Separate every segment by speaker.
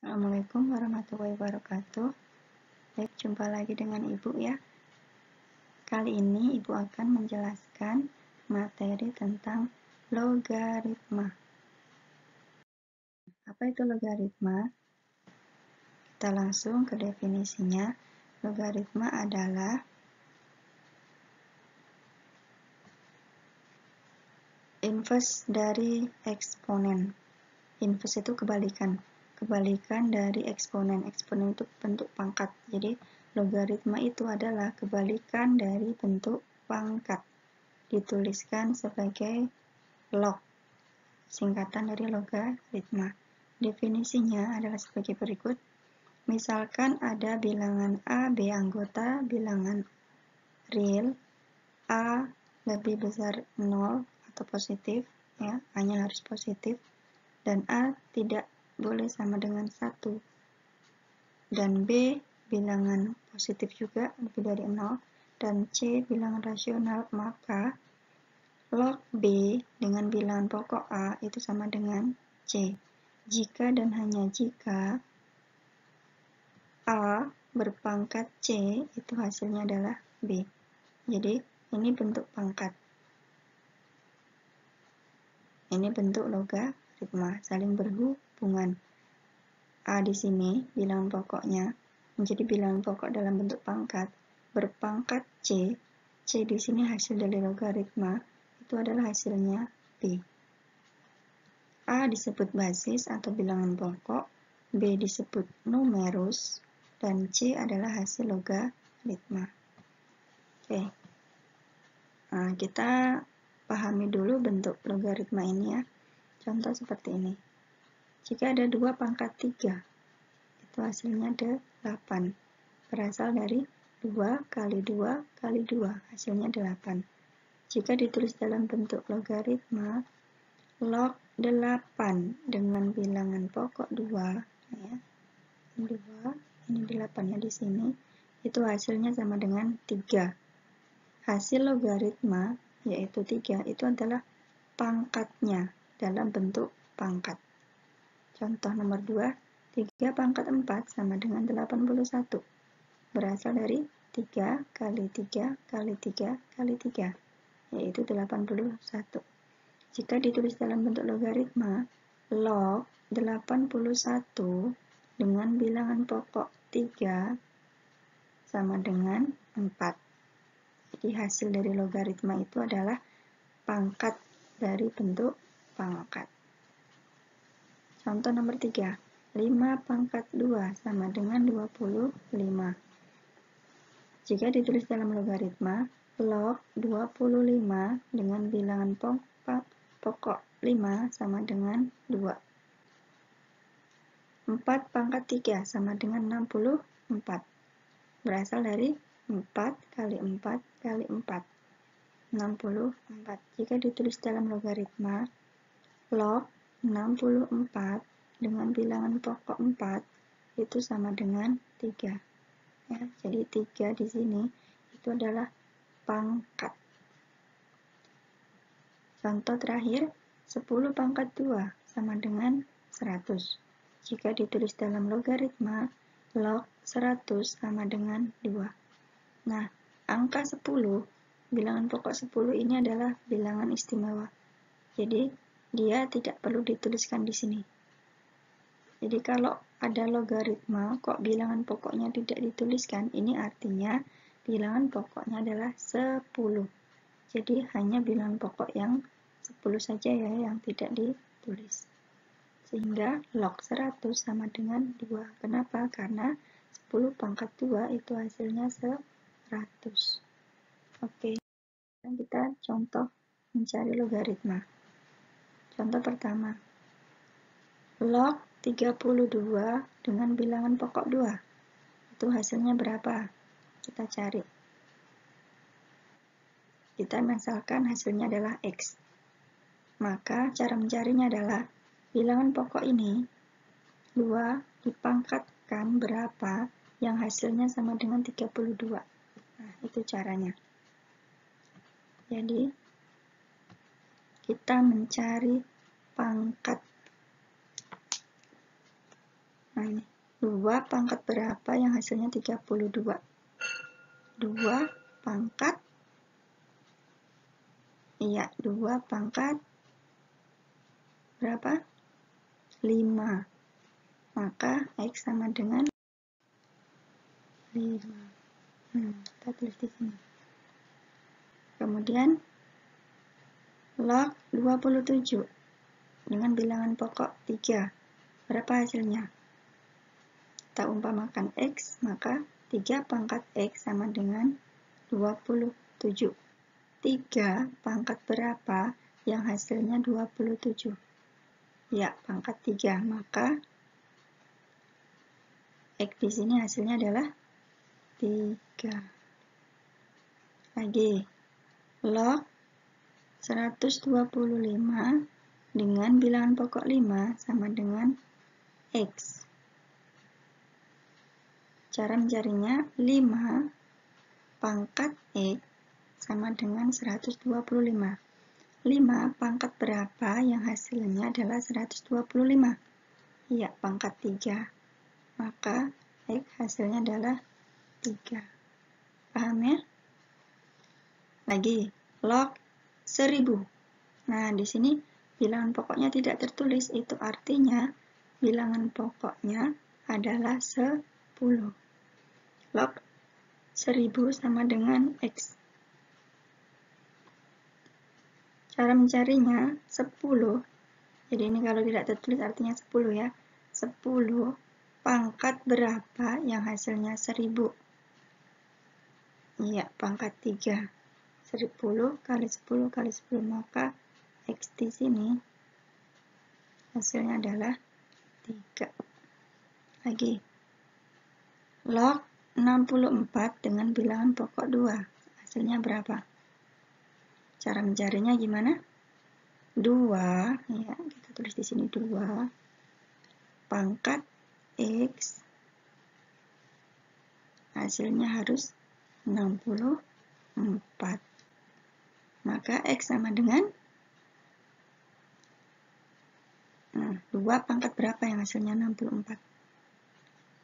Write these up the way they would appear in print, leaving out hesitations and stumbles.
Speaker 1: Assalamualaikum warahmatullahi wabarakatuh. Baik, jumpa lagi dengan Ibu ya. Kali ini Ibu akan menjelaskan materi tentang logaritma. Apa itu logaritma? Kita langsung ke definisinya. Logaritma adalah inverse dari eksponen. Inverse itu kebalikan dari eksponen. Eksponen itu bentuk pangkat. Jadi logaritma itu adalah kebalikan dari bentuk pangkat. Dituliskan sebagai log, singkatan dari logaritma. Definisinya adalah sebagai berikut. Misalkan ada bilangan A, B anggota bilangan real, A lebih besar 0 atau positif, ya, A-nya harus positif, dan A tidak boleh sama dengan 1, dan B bilangan positif juga lebih dari 0, dan C bilangan rasional, maka log B dengan bilangan pokok A itu sama dengan C. Jika dan hanya jika A berpangkat C, itu hasilnya adalah B. Jadi, ini bentuk pangkat. Ini bentuk logaritma, saling berhubungan. A di sini, bilangan pokoknya, menjadi bilangan pokok dalam bentuk pangkat, berpangkat C. C di sini hasil dari logaritma, itu adalah hasilnya B. A disebut basis atau bilangan pokok, B disebut numerus, dan C adalah hasil logaritma. Oke. Nah, kita pahami dulu bentuk logaritma ini ya. Contoh seperti ini. Jika ada 2 pangkat 3, itu hasilnya ada 8. Berasal dari 2 kali 2 kali 2, hasilnya 8. Jika ditulis dalam bentuk logaritma, log 8 dengan bilangan pokok 2, ya, 2, ini 8 ya di sini, itu hasilnya sama dengan 3. Hasil logaritma, yaitu 3, itu adalah pangkatnya dalam bentuk pangkat. Contoh nomor 2, 3 pangkat 4 sama dengan 81. Berasal dari 3 kali 3 kali 3 kali 3, yaitu 81. Jika ditulis dalam bentuk logaritma, log 81 dengan bilangan pokok 3 sama dengan 4. Jadi hasil dari logaritma itu adalah pangkat dari bentuk pangkat. Contoh nomor 3, 5 pangkat 2 sama dengan 25. Jika ditulis dalam logaritma, log 25 dengan bilangan pokok 5 sama dengan 2. 4 pangkat 3 sama dengan 64. Berasal dari 4 kali 4 kali 4. 64. Jika ditulis dalam logaritma, log 64 dengan bilangan pokok 4 itu sama dengan 3. Ya, jadi 3 di sini itu adalah pangkat. Contoh terakhir, 10 pangkat 2 sama dengan 100. Jika ditulis dalam logaritma, log 100 sama dengan 2. Nah, angka 10, bilangan pokok 10 ini adalah bilangan istimewa. Jadi, dia tidak perlu dituliskan di sini. Jadi, kalau ada logaritma, kok bilangan pokoknya tidak dituliskan, ini artinya bilangan pokoknya adalah 10. Jadi, hanya bilangan pokok yang 10 saja ya yang tidak ditulis. Sehingga log 100 sama dengan 2. Kenapa? Karena 10 pangkat 2 itu hasilnya 100. Oke, sekarang kita contoh mencari logaritma. Contoh pertama, log 32 dengan bilangan pokok 2. Itu hasilnya berapa? Kita cari. Kita misalkan hasilnya adalah X. Maka cara mencarinya adalah bilangan pokok ini 2 dipangkatkan berapa yang hasilnya sama dengan 32. Nah, itu caranya. Jadi, kita mencari pangkat. Nah, ini. 2 pangkat berapa yang hasilnya 32? 2 pangkat, iya, 2 pangkat berapa? 5. Maka X sama dengan 5. Kita tulis di sini. Kemudian log 27 dengan bilangan pokok 3. Berapa hasilnya? Kita umpamakan X, maka 3 pangkat X sama dengan 27. 3 pangkat berapa yang hasilnya 27? Ya, pangkat 3. Maka X di sini hasilnya adalah 3. Lagi, log 125 dengan bilangan pokok 5 sama dengan X. Cara mencarinya, 5 pangkat X sama dengan 125. 5 pangkat berapa yang hasilnya adalah 125? Ya, pangkat 3. Maka X hasilnya adalah 3. Paham ya? Lagi, log 1000. Nah, di sini bilangan pokoknya tidak tertulis, itu artinya bilangan pokoknya adalah 10. Log 1000 sama dengan X. Cara mencarinya 10. Jadi ini kalau tidak tertulis artinya 10 ya. 10 pangkat berapa yang hasilnya 1000? Iya, pangkat 3. 10 kali 10 kali 10, maka X di sini hasilnya adalah 3. Lagi, log 64 dengan bilangan pokok 2. Hasilnya berapa? Cara mencarinya gimana? 2, ya, kita tulis di sini 2 pangkat X hasilnya harus 64. Maka X sama dengan 2 pangkat berapa yang hasilnya 64?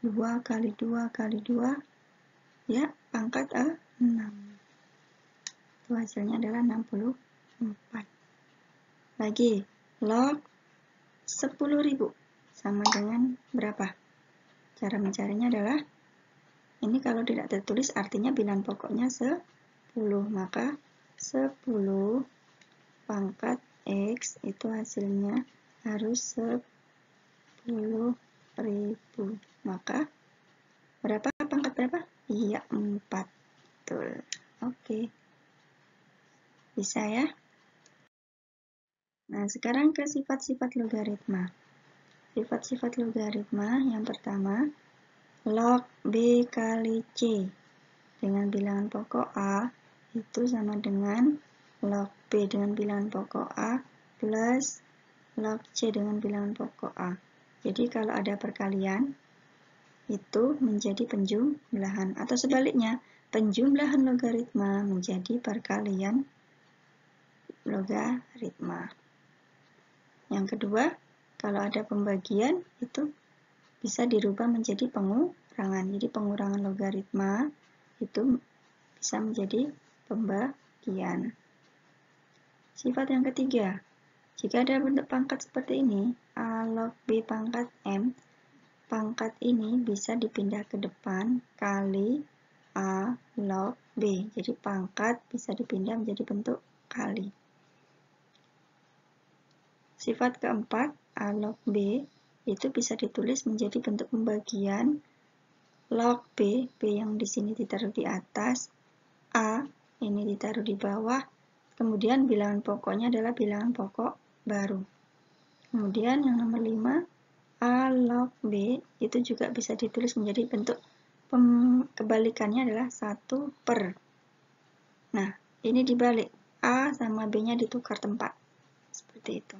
Speaker 1: 2 kali 2 kali 2, ya, pangkat 6. Itu hasilnya adalah 64. Lagi, log 10.000 sama dengan berapa? Cara mencarinya adalah, ini kalau tidak tertulis artinya bilangan pokoknya 10. Maka 10 pangkat X itu hasilnya harus 10.000. Maka berapa pangkat berapa? Iya, 4. Betul. Oke. Bisa ya? Nah, sekarang ke sifat-sifat logaritma. Sifat-sifat logaritma yang pertama, log B kali C dengan bilangan pokok A itu sama dengan log B dengan bilangan pokok A plus log C dengan bilangan pokok A. Jadi kalau ada perkalian, itu menjadi penjumlahan. Atau sebaliknya, penjumlahan logaritma menjadi perkalian logaritma. Yang kedua, kalau ada pembagian, itu bisa dirubah menjadi pengurangan. Jadi pengurangan logaritma itu bisa menjadi pembagian. Sifat yang ketiga, jika ada bentuk pangkat seperti ini, A log B pangkat M, pangkat ini bisa dipindah ke depan kali A log B. Jadi pangkat bisa dipindah menjadi bentuk kali. Sifat keempat, A log B, itu bisa ditulis menjadi bentuk pembagian log B, B yang di sini ditaruh di atas, A ini ditaruh di bawah, kemudian bilangan pokoknya adalah bilangan pokok baru. Kemudian yang nomor 5, A log B itu juga bisa ditulis menjadi bentuk kebalikannya adalah 1 per. Nah, ini dibalik, A sama B-nya ditukar tempat. Seperti itu.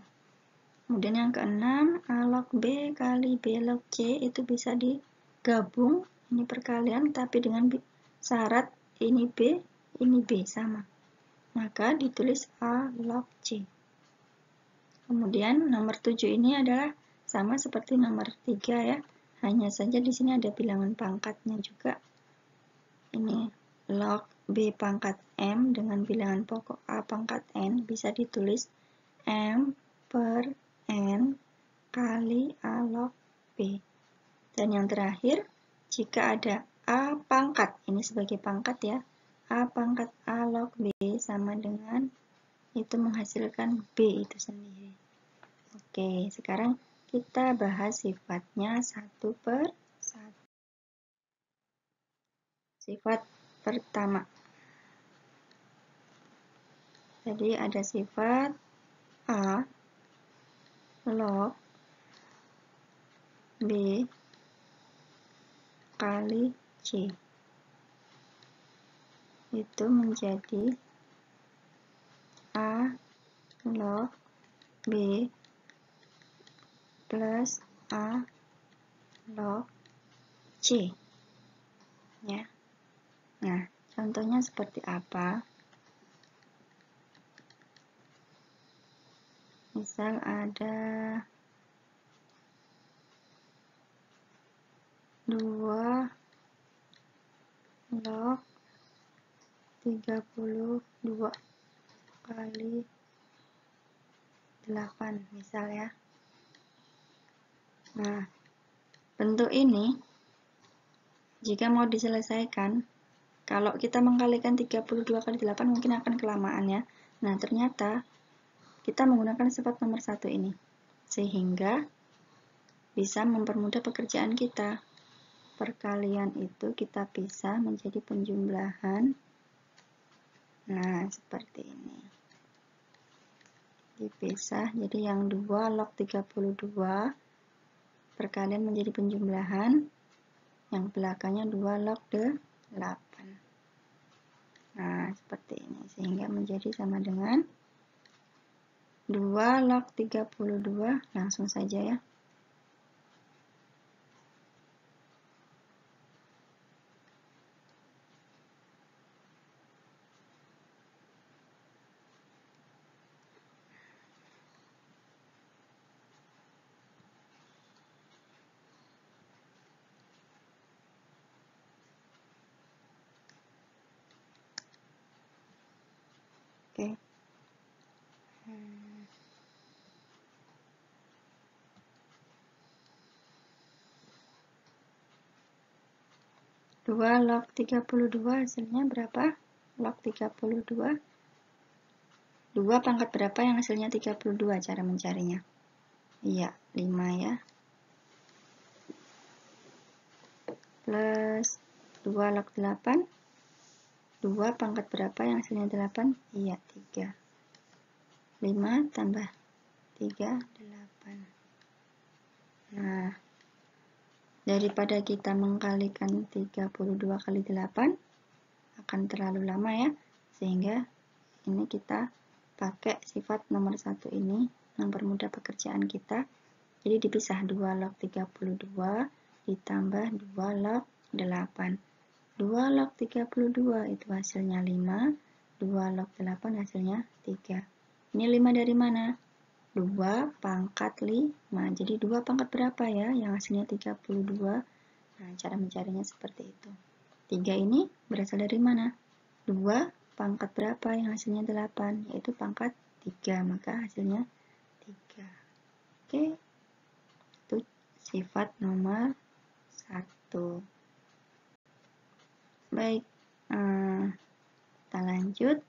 Speaker 1: Kemudian yang keenam, A log B kali B log C itu bisa digabung, ini perkalian, tapi dengan syarat ini B, ini B sama. Maka ditulis A log C. Kemudian nomor 7 ini adalah sama seperti nomor 3 ya. Hanya saja di sini ada bilangan pangkatnya juga. Ini log B pangkat M dengan bilangan pokok A pangkat N bisa ditulis M per N kali A log B. Dan yang terakhir, jika ada A pangkat, ini sebagai pangkat ya, A pangkat A log B sama dengan itu menghasilkan B itu sendiri. Oke, sekarang kita bahas sifatnya satu per satu. Sifat pertama. Jadi ada sifat A log B kali C. Itu menjadi A log B plus A log C. Ya. Nah, contohnya seperti apa? Misal ada 2 log 32 kali 8 misal ya. Nah, bentuk ini jika mau diselesaikan, kalau kita mengkalikan 32 kali 8 mungkin akan kelamaan ya. Nah, ternyata kita menggunakan sifat nomor 1 ini, sehingga bisa mempermudah pekerjaan kita. Perkalian itu kita pisah menjadi penjumlahan. Nah, seperti ini. Dipisah, jadi yang 2 log 32 perkalian menjadi penjumlahan, yang belakangnya 2 log 8. Nah, seperti ini, sehingga menjadi sama dengan 2 log 32, langsung saja ya. Oke. 2 log 32 hasilnya berapa? Log 32. 2 pangkat berapa yang hasilnya 32 cara mencarinya? Iya, 5 ya. Plus 2 log 8. 2 pangkat berapa yang hasilnya 8? Iya, 3. 5 tambah 3, 8. Nah, daripada kita mengkalikan 32 kali 8, akan terlalu lama ya, sehingga ini kita pakai sifat nomor 1 ini, mempermudah pekerjaan kita. Jadi dipisah 2 log 32 ditambah 2 log 8. 2 log 32 itu hasilnya 5, 2 log 8 hasilnya 3. Ini 5 dari mana? 2 pangkat 5. Jadi 2 pangkat berapa ya yang hasilnya 32? Nah, cara mencarinya seperti itu. 3 ini berasal dari mana? 2 pangkat berapa yang hasilnya 8? Yaitu pangkat 3, maka hasilnya 3. Oke, itu sifat nomor 1. Baik, kita lanjut.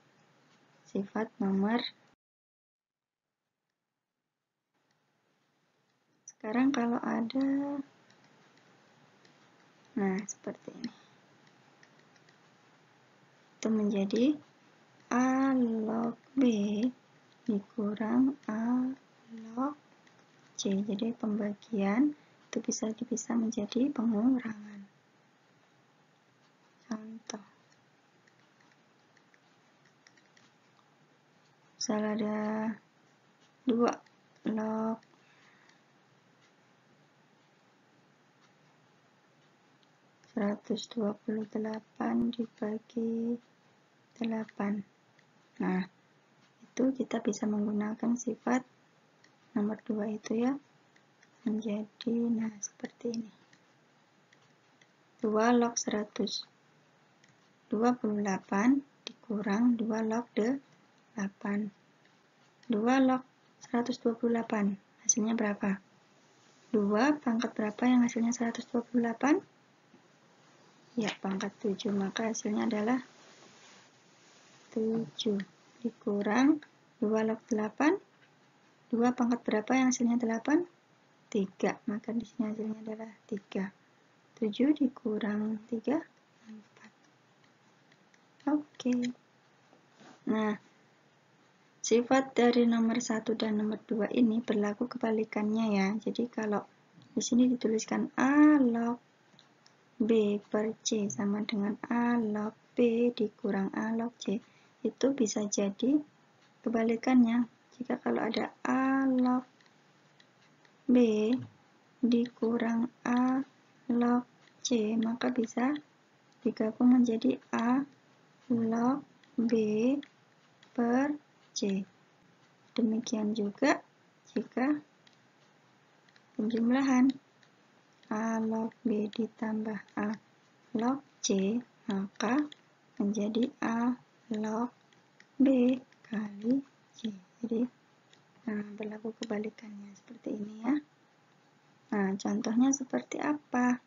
Speaker 1: Sifat nomor. Sekarang kalau ada, nah seperti ini. Itu menjadi A log B dikurang A log C. Jadi pembagian itu bisa dipisah menjadi pengurangan. Contoh. Misal ada 2 log 128 dibagi 8. Nah, itu kita bisa menggunakan sifat nomor 2 itu ya. Menjadi, nah seperti ini. 2 log 128 dikurang 2 log 8. 2 log 128 hasilnya berapa? 2 pangkat berapa yang hasilnya 128? Ya, pangkat 7, maka hasilnya adalah 7 dikurang 2 log 8. 2 pangkat berapa yang hasilnya 8? 3, maka di sini hasilnya adalah 3. 7 dikurang 3, 4. Oke. Nah, sifat dari nomor 1 dan nomor 2 ini berlaku kebalikannya ya. Jadi kalau di sini dituliskan A log B per C sama dengan A log B dikurang A log C, itu bisa jadi kebalikannya. Jika kalau ada A log B dikurang A log C, maka bisa digabung menjadi A log B per C. Demikian juga jika penjumlahan A log B ditambah A log C, maka menjadi A log B kali C. Jadi berlaku kebalikannya seperti ini ya. Nah, contohnya seperti apa?